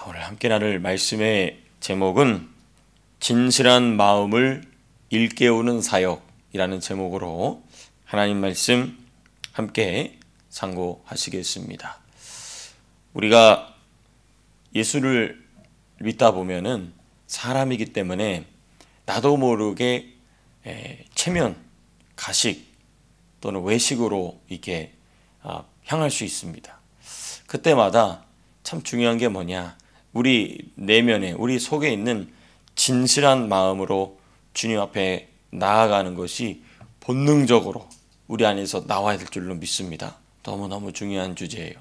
오늘 함께 나눌 말씀의 제목은 진실한 마음을 일깨우는 사역이라는 제목으로 하나님 말씀 함께 상고하시겠습니다. 우리가 예수를 믿다 보면은 사람이기 때문에 나도 모르게 체면, 가식 또는 외식으로 이렇게 향할 수 있습니다. 그때마다 참 중요한 게 뭐냐? 우리 내면에, 우리 속에 있는 진실한 마음으로 주님 앞에 나아가는 것이 본능적으로 우리 안에서 나와야 될 줄로 믿습니다. 너무너무 중요한 주제예요.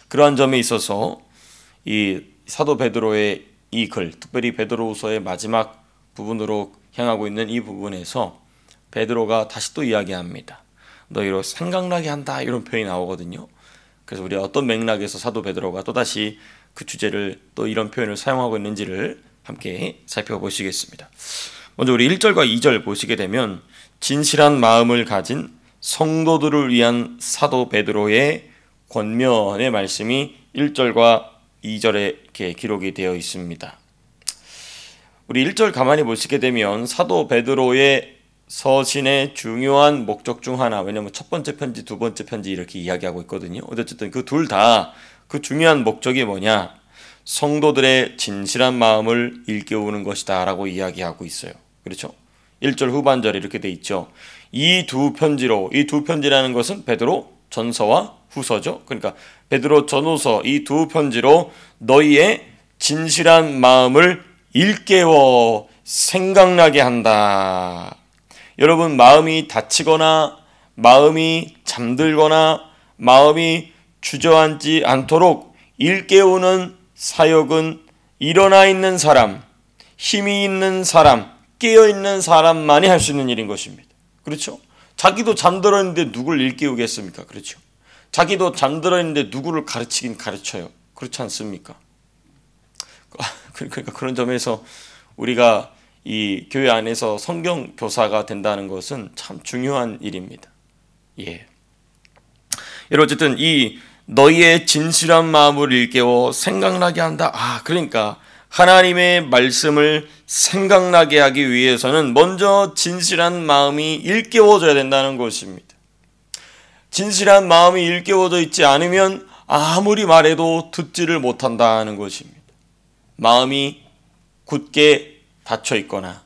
그러한 점에 있어서 이 사도 베드로의 이 글, 특별히 베드로후서의 마지막 부분으로 향하고 있는 이 부분에서 베드로가 다시 또 이야기합니다. 너희로 생각나게 한다, 이런 표현이 나오거든요. 그래서 우리가 어떤 맥락에서 사도 베드로가 또다시 그 주제를 또 이런 표현을 사용하고 있는지를 함께 살펴보시겠습니다. 먼저 우리 1절과 2절 보시게 되면 진실한 마음을 가진 성도들을 위한 사도 베드로의 권면의 말씀이 1절과 2절에 이렇게 기록이 되어 있습니다. 우리 1절 가만히 보시게 되면 사도 베드로의 서신의 중요한 목적 중 하나, 왜냐하면 첫 번째 편지, 두 번째 편지 이렇게 이야기하고 있거든요. 어쨌든 그 둘 다 그 중요한 목적이 뭐냐? 성도들의 진실한 마음을 일깨우는 것이다 라고 이야기하고 있어요. 그렇죠? 1절 후반절에 이렇게 돼 있죠. 이 두 편지라는 것은 베드로 전서와 후서죠. 그러니까 베드로 전후서 이 두 편지로 너희의 진실한 마음을 일깨워 생각나게 한다. 여러분, 마음이 다치거나 마음이 잠들거나 마음이 주저앉지 않도록 일깨우는 사역은 일어나 있는 사람, 힘이 있는 사람, 깨어있는 사람만이 할 수 있는 일인 것입니다. 그렇죠? 자기도 잠들어 있는데 누굴 일깨우겠습니까? 그렇죠? 자기도 잠들어 있는데 누구를 가르치긴 가르쳐요. 그렇지 않습니까? 그러니까 그런 점에서 우리가 이 교회 안에서 성경 교사가 된다는 것은 참 중요한 일입니다. 예. 여러분, 어쨌든 이 너희의 진실한 마음을 일깨워 생각나게 한다. 그러니까 하나님의 말씀을 생각나게 하기 위해서는 먼저 진실한 마음이 일깨워져야 된다는 것입니다. 진실한 마음이 일깨워져 있지 않으면 아무리 말해도 듣지를 못한다는 것입니다. 마음이 굳게 닫혀 있거나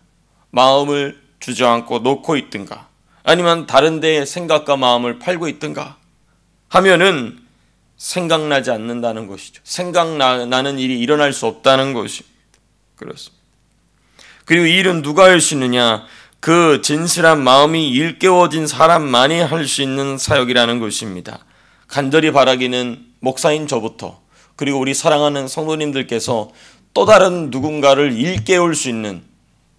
마음을 주저앉고 놓고 있든가 아니면 다른 데에 생각과 마음을 팔고 있든가 하면은 생각나지 않는다는 것이죠. 생각나는 일이 일어날 수 없다는 것입니다. 그렇습니다. 그리고 이 일은 누가 할 수 있느냐? 그 진실한 마음이 일깨워진 사람만이 할 수 있는 사역이라는 것입니다. 간절히 바라기는 목사인 저부터, 그리고 우리 사랑하는 성도님들께서 또 다른 누군가를 일깨울 수 있는,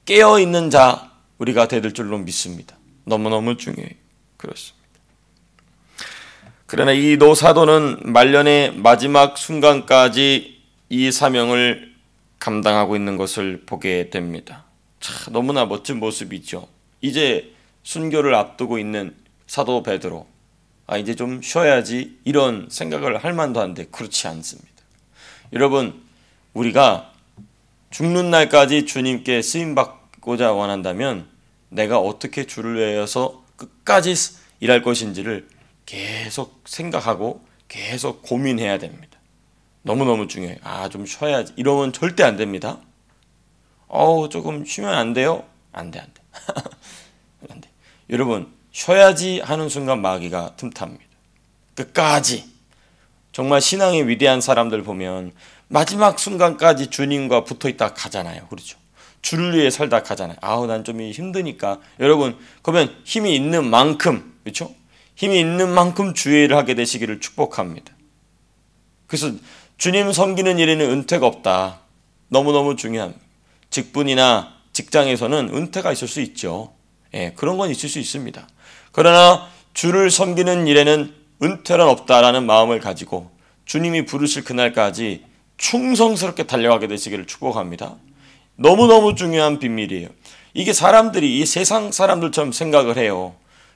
깨어있는 자 우리가 되들 줄로 믿습니다. 너무너무 중요해요. 그렇습니다. 그러나 이 노사도는 말년의 마지막 순간까지 이 사명을 감당하고 있는 것을 보게 됩니다. 참 너무나 멋진 모습이죠. 이제 순교를 앞두고 있는 사도 베드로, 이제 좀 쉬어야지, 이런 생각을 할 만도 한데 그렇지 않습니다. 여러분, 우리가 죽는 날까지 주님께 쓰임받고자 원한다면 내가 어떻게 주를 위해서 끝까지 일할 것인지를 계속 생각하고 계속 고민해야 됩니다. 너무너무 중요해요. 좀 쉬어야지, 이러면 절대 안 됩니다. 조금 쉬면 안 돼요? 안 돼. 안 돼. 여러분, 쉬어야지 하는 순간 마귀가 틈탑니다. 끝까지. 정말 신앙의 위대한 사람들 보면 마지막 순간까지 주님과 붙어있다 가잖아요. 그렇죠? 주를 위해 살다 가잖아요. 난 좀 힘드니까. 여러분, 그러면 힘이 있는 만큼, 그렇죠? 힘이 있는 만큼 주의 일을 하게 되시기를 축복합니다. 그래서 주님 섬기는 일에는 은퇴가 없다. 너무너무 중요합니다. 직분이나 직장에서는 은퇴가 있을 수 있죠. 그런 건 있을 수 있습니다. 그러나 주를 섬기는 일에는 은퇴는 없다라는 마음을 가지고 주님이 부르실 그날까지 충성스럽게 달려가게 되시기를 축복합니다. 너무너무 중요한 비밀이에요. 이게 사람들이 이 세상 사람들처럼 생각을 해요.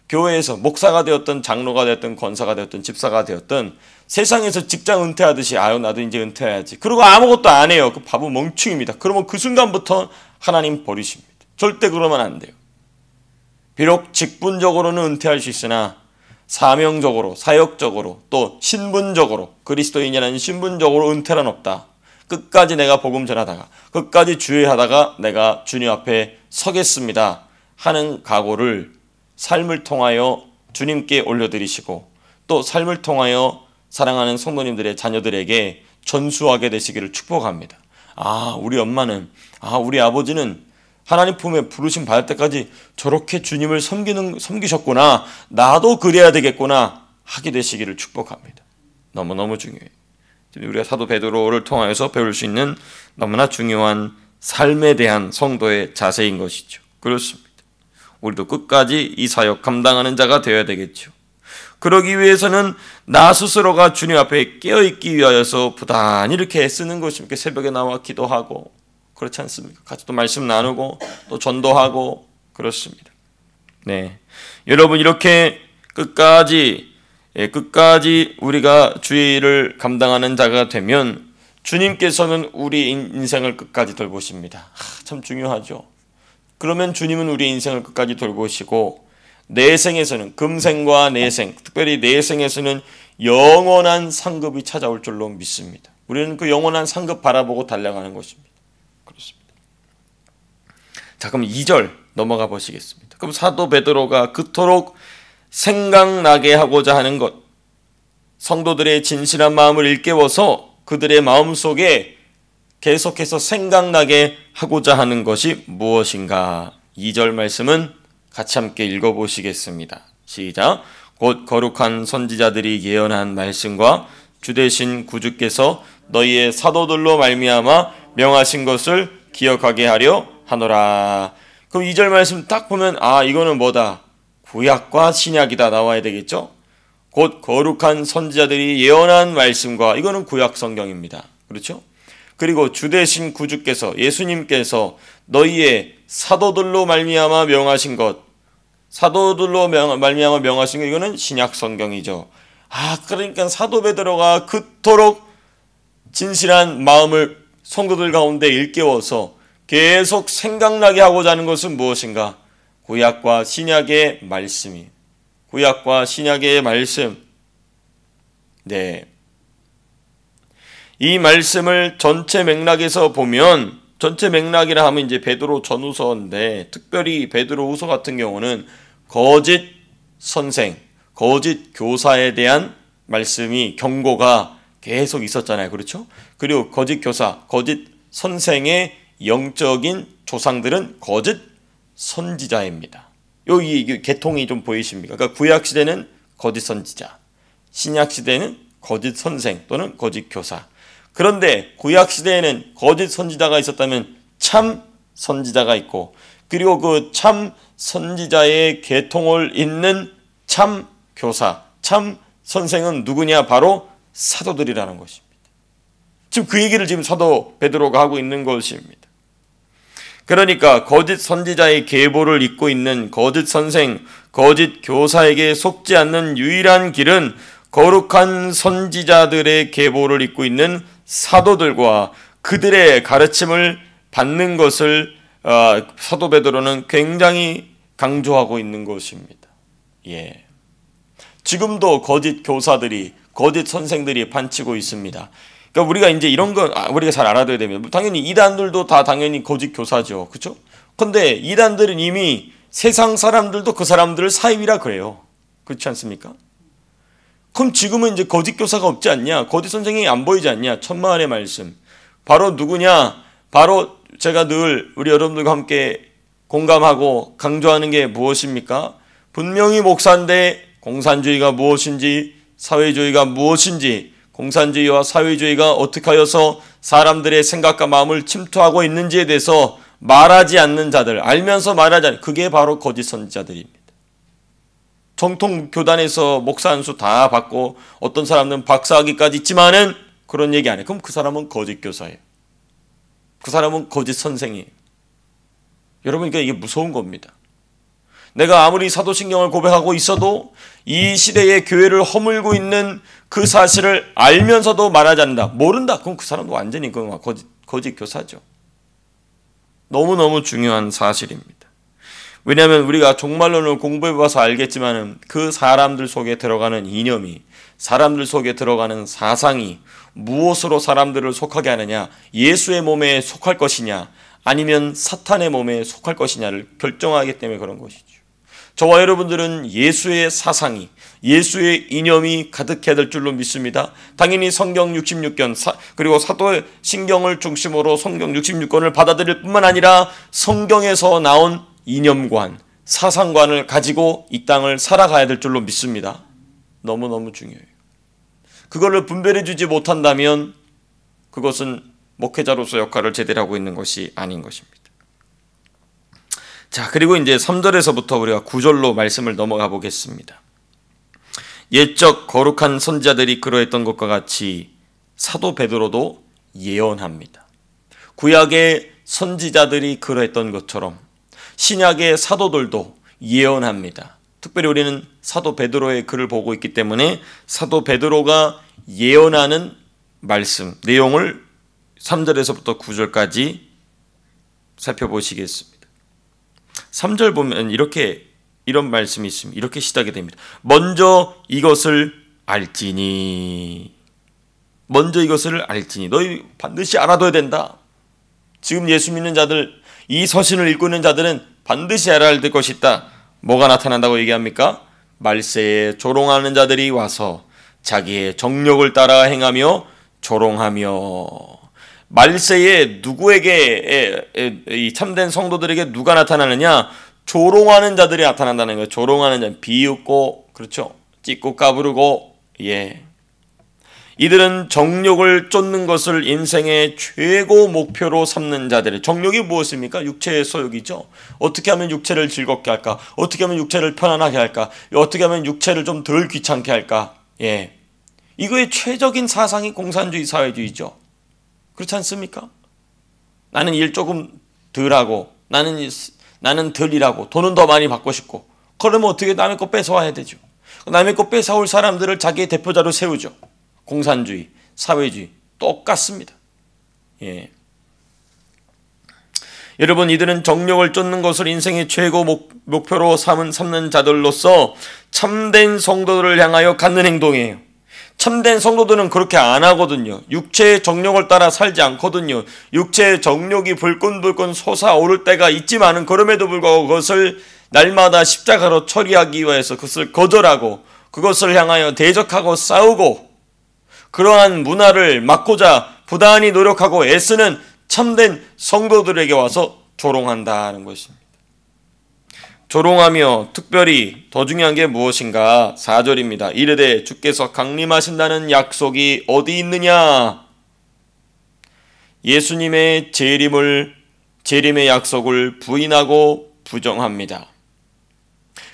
교회에서 목사가 되었던 장로가 되었던 권사가 되었던 집사가 되었던 세상에서 직장 은퇴하듯이 아유 나도 이제 은퇴해야지. 그리고 아무것도 안 해요. 그 바보 멍충입니다. 그러면 그 순간부터 하나님 버리십니다. 절대 그러면 안 돼요. 비록 직분적으로는 은퇴할 수 있으나 사명적으로 사역적으로 또 신분적으로 그리스도인이라는 신분적으로 은퇴란 없다. 끝까지 내가 복음 전하다가 끝까지 주의하다가 내가 주님 앞에 서겠습니다 하는 각오를 삶을 통하여 주님께 올려드리시고 또 삶을 통하여 사랑하는 성도님들의 자녀들에게 전수하게 되시기를 축복합니다. 우리 엄마는 우리 아버지는 하나님 품에 부르심 받을 때까지 저렇게 주님을 섬기셨구나. 나도 그래야 되겠구나 하게 되시기를 축복합니다. 너무너무 중요해요. 우리가 사도 베드로를 통하여서 배울 수 있는 너무나 중요한 삶에 대한 성도의 자세인 것이죠. 그렇습니다. 우리도 끝까지 이 사역 감당하는 자가 되어야 되겠죠. 그러기 위해서는 나 스스로가 주님 앞에 깨어있기 위하여서 부단히 이렇게 애쓰는 것입니까? 새벽에 나와 기도하고 그렇지 않습니까? 같이 또 말씀 나누고 또 전도하고 그렇습니다. 네, 여러분 이렇게 끝까지 우리가 주의를 감당하는 자가 되면 주님께서는 우리 인생을 끝까지 돌보십니다. 참 중요하죠. 그러면 주님은 우리 인생을 끝까지 돌보시고 내생에서는 금생과 내생, 특별히 내생에서는 영원한 상급이 찾아올 줄로 믿습니다. 우리는 그 영원한 상급 바라보고 달려가는 것입니다. 그렇습니다. 자, 그럼 2절 넘어가 보시겠습니다. 그럼 사도 베드로가 그토록 생각나게 하고자 하는 것, 성도들의 진실한 마음을 일깨워서 그들의 마음속에 계속해서 생각나게 하고자 하는 것이 무엇인가? 2절 말씀은 같이 함께 읽어보시겠습니다. 시작. 곧 거룩한 선지자들이 예언한 말씀과 주되신 구주께서 너희의 사도들로 말미암아 명하신 것을 기억하게 하려 하노라. 그럼 2절 말씀 딱 보면 이거는 뭐다? 구약과 신약이다 나와야 되겠죠? 곧 거룩한 선지자들이 예언한 말씀과 이거는 구약 성경입니다. 그렇죠? 그리고 주되신 구주께서 예수님께서 너희의 사도들로 말미암아 명하신 것, 사도들로 말미암아 명하신 것 이거는 신약 성경이죠. 그러니까 사도 베드로가 그토록 진실한 마음을 성도들 가운데 일깨워서 계속 생각나게 하고자 하는 것은 무엇인가? 구약과 신약의 말씀이. 구약과 신약의 말씀. 네. 이 말씀을 전체 맥락에서 보면 전체 맥락이라 하면 이제 베드로 전후서인데 특별히 베드로 후서 같은 경우는 거짓 선생, 거짓 교사에 대한 말씀이 경고가 계속 있었잖아요. 그렇죠? 그리고 거짓 교사, 거짓 선생의 영적인 조상들은 거짓 선지자입니다. 여기 계통이 좀 보이십니까? 그러니까 구약 시대는 거짓 선지자, 신약 시대는 거짓 선생 또는 거짓 교사. 그런데 구약 시대에는 거짓 선지자가 있었다면 참 선지자가 있고 그리고 그 참 선지자의 계통을 잇는 참 교사, 참 선생은 누구냐? 바로 사도들이라는 것입니다. 지금 그 얘기를 지금 사도 베드로가 하고 있는 것입니다. 그러니까 거짓 선지자의 계보를 잇고 있는 거짓 선생, 거짓 교사에게 속지 않는 유일한 길은 거룩한 선지자들의 계보를 잇고 있는 사도들과 그들의 가르침을 받는 것을 사도 베드로는 굉장히 강조하고 있는 것입니다. 예. 지금도 거짓 교사들이, 거짓 선생들이 판치고 있습니다. 그러니까 우리가 이제 이런 건 우리가 잘 알아둬야 됩니다. 당연히 이단들도 다 당연히 거짓 교사죠. 그렇죠? 근데 이단들은 이미 세상 사람들도 그 사람들을 사입이라 그래요. 그렇지 않습니까? 그럼 지금은 이제 거짓 교사가 없지 않냐? 거짓 선생이 안 보이지 않냐? 천만의 말씀. 바로 누구냐? 바로 제가 늘 우리 여러분들과 함께 공감하고 강조하는 게 무엇입니까? 분명히 목사인데 공산주의가 무엇인지, 사회주의가 무엇인지, 공산주의와 사회주의가 어떻게 하여서 사람들의 생각과 마음을 침투하고 있는지에 대해서 말하지 않는 자들, 알면서 말하지 않는, 그게 바로 거짓 선지자들입니다. 정통 교단에서 목사 안수 다 받고 어떤 사람은 박사학위까지 있지만은 그런 얘기 안 해. 그럼 그 사람은 거짓 교사예요. 그 사람은 거짓 선생이에요. 여러분, 그러니까 이게 무서운 겁니다. 내가 아무리 사도신경을 고백하고 있어도 이 시대의 교회를 허물고 있는 그 사실을 알면서도 말하지 않는다. 모른다. 그럼 그 사람도 완전히 거짓 교사죠. 너무너무 중요한 사실입니다. 왜냐하면 우리가 종말론을 공부해봐서 알겠지만 그 사람들 속에 들어가는 이념이, 사람들 속에 들어가는 사상이 무엇으로 사람들을 속하게 하느냐, 예수의 몸에 속할 것이냐 아니면 사탄의 몸에 속할 것이냐를 결정하기 때문에 그런 것이죠. 저와 여러분들은 예수의 사상이, 예수의 이념이 가득해야 될 줄로 믿습니다. 당연히 성경 66권 그리고 사도신경을 중심으로 성경 66권을 받아들일 뿐만 아니라 성경에서 나온 이념관, 사상관을 가지고 이 땅을 살아가야 될 줄로 믿습니다. 너무너무 중요해요. 그걸로 분별해 주지 못한다면 그것은 목회자로서 역할을 제대로 하고 있는 것이 아닌 것입니다. 자, 그리고 이제 3절에서부터 우리가 9절로 말씀을 넘어가 보겠습니다. 옛적 거룩한 선지자들이 그러했던 것과 같이 사도 베드로도 예언합니다. 구약의 선지자들이 그러했던 것처럼 신약의 사도들도 예언합니다. 특별히 우리는 사도 베드로의 글을 보고 있기 때문에 사도 베드로가 예언하는 말씀, 내용을 3절에서부터 9절까지 살펴보시겠습니다. 3절 보면 이런 말씀이 있습니다. 이렇게 시작이 됩니다. 먼저 이것을 알지니. 너희 반드시 알아둬야 된다. 지금 예수 믿는 자들, 이 서신을 읽고 있는 자들은 반드시 알아야 될 것이 있다. 뭐가 나타난다고 얘기합니까? 말세에 조롱하는 자들이 와서 자기의 정욕을 따라 행하며 조롱하며. 말세에 누구에게, 이 참된 성도들에게 누가 나타나느냐? 조롱하는 자들이 나타난다는 거예요. 조롱하는 자, 비웃고, 그렇죠? 찢고 까부르고, 이들은 정욕을 쫓는 것을 인생의 최고 목표로 삼는 자들. 정욕이 무엇입니까? 육체의 소욕이죠. 어떻게 하면 육체를 즐겁게 할까? 어떻게 하면 육체를 편안하게 할까? 어떻게 하면 육체를 좀 덜 귀찮게 할까? 이거의 최적인 사상이 공산주의 사회주의죠. 그렇지 않습니까? 나는 일 조금 덜 하고, 나는 덜 일하고, 돈은 더 많이 받고 싶고, 그러면 어떻게 남의 거 뺏어와야 되죠. 남의 거 뺏어올 사람들을 자기의 대표자로 세우죠. 공산주의, 사회주의 똑같습니다. 여러분, 이들은 정욕을 쫓는 것을 인생의 최고 목표로 삼는 자들로서 참된 성도들을 향하여 갖는 행동이에요. 참된 성도들은 그렇게 안 하거든요. 육체의 정욕을 따라 살지 않거든요. 육체의 정욕이 불끈불끈 솟아오를 때가 있지만은 그럼에도 불구하고 그것을 날마다 십자가로 처리하기 위해서 그것을 거절하고 그것을 향하여 대적하고 싸우고 그러한 문화를 막고자 부단히 노력하고 애쓰는 참된 성도들에게 와서 조롱한다는 것입니다. 조롱하며 특별히 더 중요한 게 무엇인가? 4절입니다. 이르되 주께서 강림하신다는 약속이 어디 있느냐? 예수님의 재림의 약속을 부인하고 부정합니다.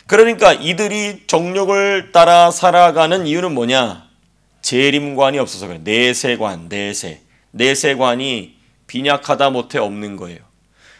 그러니까 이들이 정욕을 따라 살아가는 이유는 뭐냐? 재림관이 없어서 그래요. 내세관이 빈약하다 못해 없는 거예요.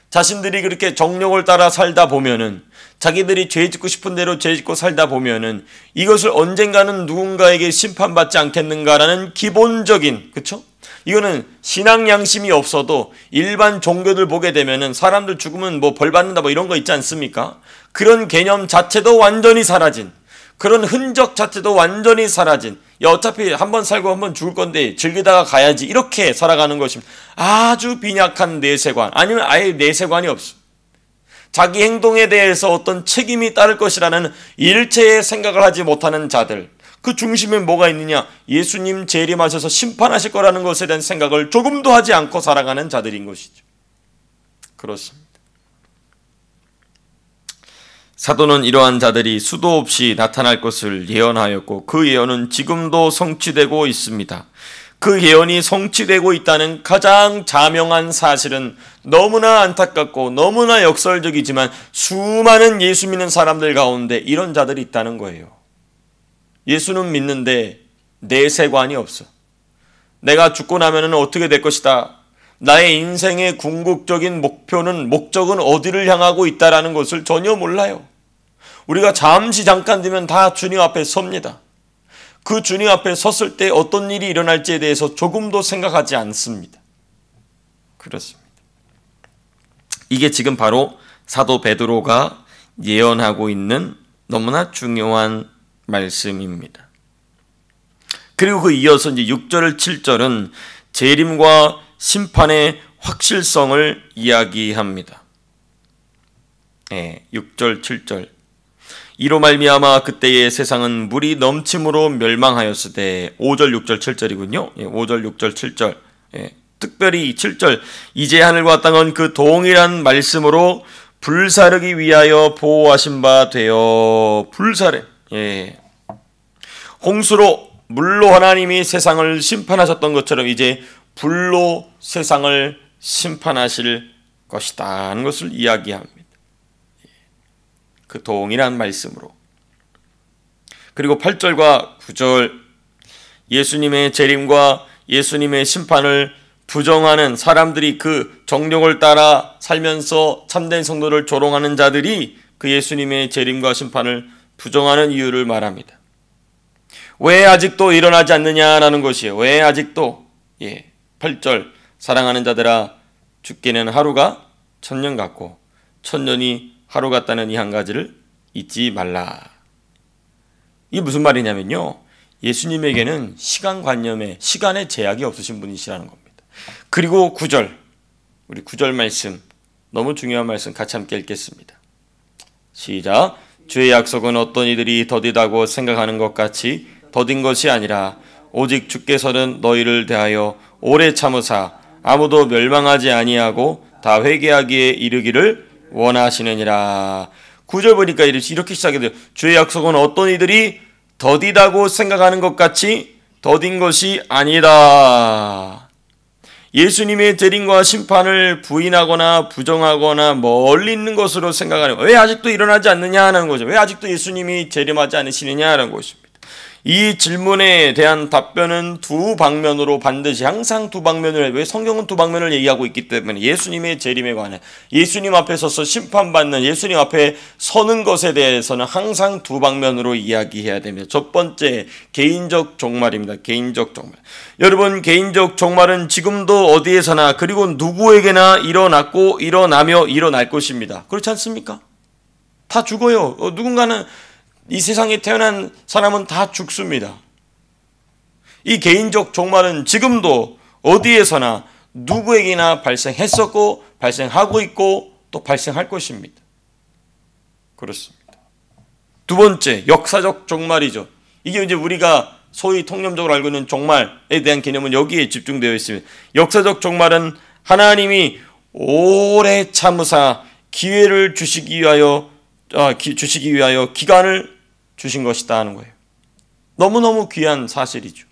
자신들이 그렇게 정욕을 따라 살다 보면은, 자기들이 죄 짓고 싶은 대로 죄 짓고 살다 보면은 이것을 언젠가는 누군가에게 심판받지 않겠는가라는 기본적인, 그쵸? 이거는 신앙 양심이 없어도 일반 종교들 보게 되면은 사람들 죽으면 뭐 벌 받는다 뭐 이런 거 있지 않습니까? 그런 개념 자체도 완전히 사라진, 그런 흔적 자체도 완전히 사라진, 어차피 한번 살고 한번 죽을 건데 즐기다가 가야지, 이렇게 살아가는 것입니다. 아주 빈약한 내세관, 아니면 아예 내세관이 없어. 자기 행동에 대해서 어떤 책임이 따를 것이라는 일체의 생각을 하지 못하는 자들, 그 중심에 뭐가 있느냐? 예수님 재림하셔서 심판하실 거라는 것에 대한 생각을 조금도 하지 않고 살아가는 자들인 것이죠. 그렇습니다. 사도는 이러한 자들이 수도 없이 나타날 것을 예언하였고 그 예언은 지금도 성취되고 있습니다. 그 예언이 성취되고 있다는 가장 자명한 사실은 너무나 안타깝고 너무나 역설적이지만 수많은 예수 믿는 사람들 가운데 이런 자들이 있다는 거예요. 예수는 믿는데 내세관이 없어. 내가 죽고 나면 어떻게 될 것이다. 나의 인생의 궁극적인 목적은 어디를 향하고 있다라는 것을 전혀 몰라요. 우리가 잠깐 되면 다 주님 앞에 섭니다. 그 주님 앞에 섰을 때 어떤 일이 일어날지에 대해서 조금도 생각하지 않습니다. 그렇습니다. 이게 지금 바로 사도 베드로가 예언하고 있는 너무나 중요한 말씀입니다. 그리고 그 이어서 이제 6절, 7절은 재림과 심판의 확실성을 이야기합니다. 6절, 7절. 이로 말미암아 그때의 세상은 물이 넘침으로 멸망하였으되 5절, 6절, 7절이군요. 5절, 6절, 7절. 특별히 7절. 이제 하늘과 땅은 그 동일한 말씀으로 불사르기 위하여 보호하신 바 되어 불사르. 홍수로 물로 하나님이 세상을 심판하셨던 것처럼 이제 불로 세상을 심판하실 것이다 하는 것을 이야기합니다. 그 동일한 말씀으로. 그리고 8절과 9절 예수님의 재림과 예수님의 심판을 부정하는 사람들이, 그 정욕을 따라 살면서 참된 성도를 조롱하는 자들이 그 예수님의 재림과 심판을 부정하는 이유를 말합니다. 왜 아직도 일어나지 않느냐라는 것이에요. 왜 아직도. 8절 사랑하는 자들아, 죽기는 하루가 1000년 같고 1000년이 하루 같다는 이 한 가지를 잊지 말라. 이게 무슨 말이냐면요, 예수님에게는 시간관념에 시간의 제약이 없으신 분이시라는 겁니다. 그리고 9절, 우리 9절 말씀, 너무 중요한 말씀 같이 함께 읽겠습니다. 시작. 주의 약속은 어떤 이들이 더디다고 생각하는 것 같이 더딘 것이 아니라 오직 주께서는 너희를 대하여 오래 참으사 아무도 멸망하지 아니하고 다 회개하기에 이르기를 원하시느니라. 9절 보니까 이렇게 시작이 돼요. 주의 약속은 어떤 이들이 더디다고 생각하는 것 같이 더딘 것이 아니다. 예수님의 재림과 심판을 부인하거나 부정하거나 멀리 있는 것으로 생각하는 거예요. 왜 아직도 일어나지 않느냐 하는 거죠. 왜 아직도 예수님이 재림하지 않으시느냐 하는 것입니다. 이 질문에 대한 답변은 두 방면으로 반드시, 항상 두 방면을, 왜 성경은 두 방면을 얘기하고 있기 때문에 예수님의 재림에 관해, 예수님 앞에 서서 심판받는, 예수님 앞에 서는 것에 대해서는 항상 두 방면으로 이야기해야 됩니다. 첫 번째, 개인적 종말입니다. 개인적 종말. 여러분, 개인적 종말은 지금도 어디에서나 그리고 누구에게나 일어났고 일어나며 일어날 것입니다. 그렇지 않습니까? 다 죽어요. 누군가는, 이 세상에 태어난 사람은 다 죽습니다. 이 개인적 종말은 지금도 어디에서나 누구에게나 발생했었고 발생하고 있고 또 발생할 것입니다. 그렇습니다. 두 번째, 역사적 종말이죠. 이게 이제 우리가 소위 통념적으로 알고 있는 종말에 대한 개념은 여기에 집중되어 있습니다. 역사적 종말은 하나님이 오래 참으사 기회를 주시기 위하여 기간을 주신 것이다 하는 거예요. 너무너무 귀한 사실이죠.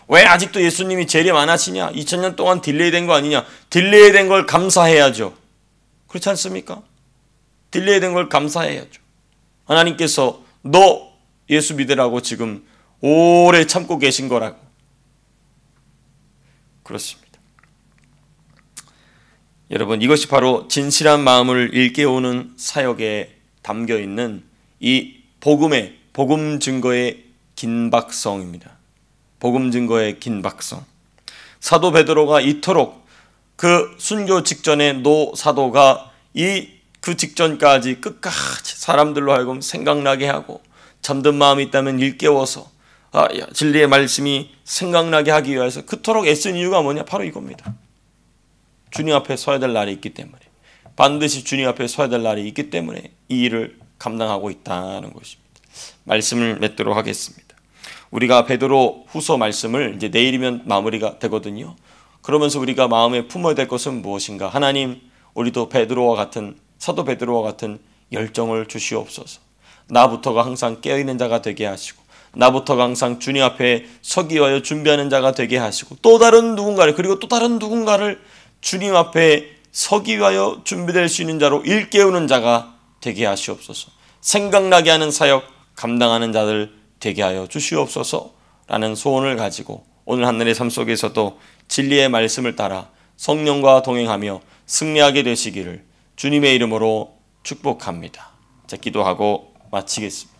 왜 아직도 예수님이 재림 안 하시냐? 2000년 동안 딜레이 된 거 아니냐? 딜레이 된 걸 감사해야죠. 그렇지 않습니까? 딜레이 된 걸 감사해야죠. 하나님께서 너 예수 믿으라고 지금 오래 참고 계신 거라고. 그렇습니다. 여러분, 이것이 바로 진실한 마음을 일깨우는 사역에 담겨 있는 이 복음 증거의 긴박성입니다. 복음 증거의 긴박성. 사도 베드로가 이토록 그 순교 직전에 노 사도가 그 직전까지 끝까지 사람들로 하여금 생각나게 하고, 잠든 마음이 있다면 일깨워서 진리의 말씀이 생각나게 하기 위해서 그토록 애쓴 이유가 뭐냐? 바로 이겁니다. 주님 앞에 서야 될 날이 있기 때문에, 반드시 주님 앞에 서야 될 날이 있기 때문에 이 일을 감당하고 있다는 것입니다. 말씀을 맺도록 하겠습니다. 우리가 베드로 후서 말씀을 이제 내일이면 마무리가 되거든요. 그러면서 우리가 마음에 품어야 될 것은 무엇인가? 하나님, 우리도 베드로와 같은, 사도 베드로와 같은 열정을 주시옵소서. 나부터가 항상 깨어있는 자가 되게 하시고, 나부터가 항상 주님 앞에 서기 위하여 준비하는 자가 되게 하시고, 또 다른 누군가를, 그리고 또 다른 누군가를 주님 앞에 서기 위하여 준비될 수 있는 자로 일깨우는 자가 되게 하시옵소서. 생각나게 하는 사역 감당하는 자들 되게 하여 주시옵소서라는 소원을 가지고 오늘 하늘의 삶 속에서도 진리의 말씀을 따라 성령과 동행하며 승리하게 되시기를 주님의 이름으로 축복합니다. 자, 기도하고 마치겠습니다.